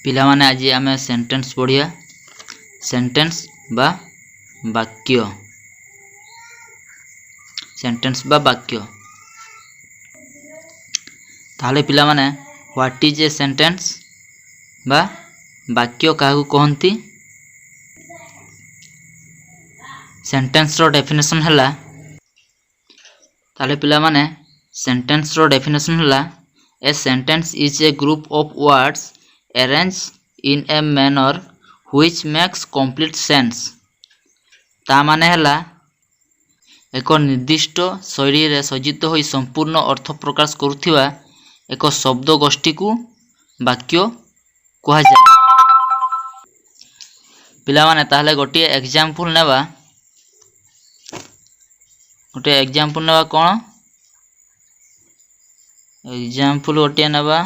पिला माने आज आम सेंटेंस पढ़िया। सेंटेंस बा वाक्य। सेंटेंस बा वाक्य ताहले पिला माने व्हाट इज ए सेंटेंस बा वाक्य काहू कहंती। सेंटेंस रो डेफिनेशन हला ताहले पिला माने सेंटेंस रो डेफिनेशन हला a sentence is a group of words arranged in a manner which makes complete sense। ता माने हला एक निर्दिष्ट शैली रे सज्जित होई संपूर्ण अर्थ प्रकाश करुथिबा एक शब्द गोष्ठी को वाक्य कहा जाय। पिला माने ताहले गोटे एग्जांपल नेबा। गोटे एग्जांपल नेबा कोन एग्जांपल गोटे नेबा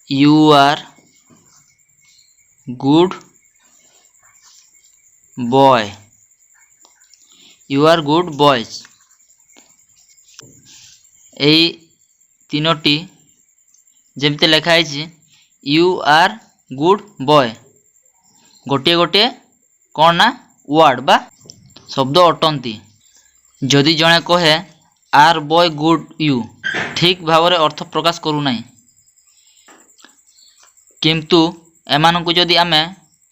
You are good boy। You are good boys। एई तीनोटी जेमते लिखा है यू आर गुड बॉय गोटे गोटे कौन ना वर्ड बा शब्द अटंती। जदि जणे कहे आर बॉय गुड यू ठीक भाव रे अर्थ प्रकाश करू नाही, किंतु एमान को जदि आमे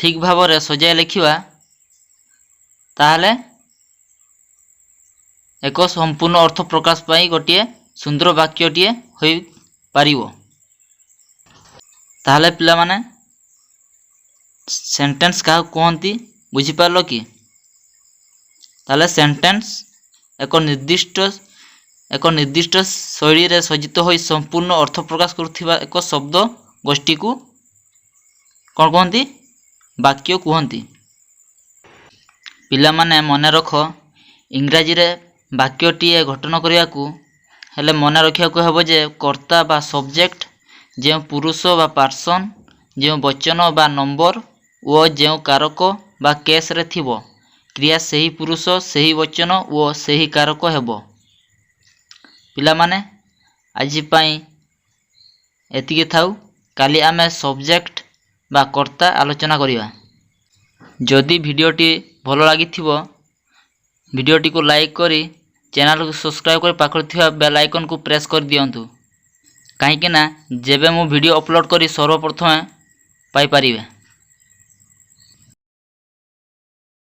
ठीक भाव रे सजाय लिखिबा ताहले एक संपूर्ण अर्थ प्रकाश पाई गोटे सुंदर वाक्यटीए होई पारिबो। ताहले पिला माने सेंटेंस का कहंती बुझी पारलो कि? ताहले सेंटेंस एक निर्दिष्ट शैली रे सज्जित होई संपूर्ण अर्थ प्रकाश करुथिबा एक शब्द गोष्ठी को कौन कहती वाक्य कहती। पिला माने मने रख इंग्राजी रे वाक्यटीए गठन करिया को हेले मने रखिया को हेबो जे कर्ता बा सब्जेक्ट जे पुरुष बा पर्सन जे वचन बा नंबर ओ जे कारक बा केस रे थिबो क्रिया सही पुरुष सही वचन ओ सही कारक हेबो। पिला माने आज पाई एतिके थाउ। काली आमे सब्जेक्ट बा कर्ता आलोचना करिवा। जदि वीडियोटी भल लागिथिबो वीडियोटी को लाइक करी चैनल को सब्सक्राइब कर पाखरे थिबा बेल आइकन को प्रेस कर दियंतु कहीं ना जेबे मु वीडियो अपलोड करी सर्वप्रथमे पाई परिबे।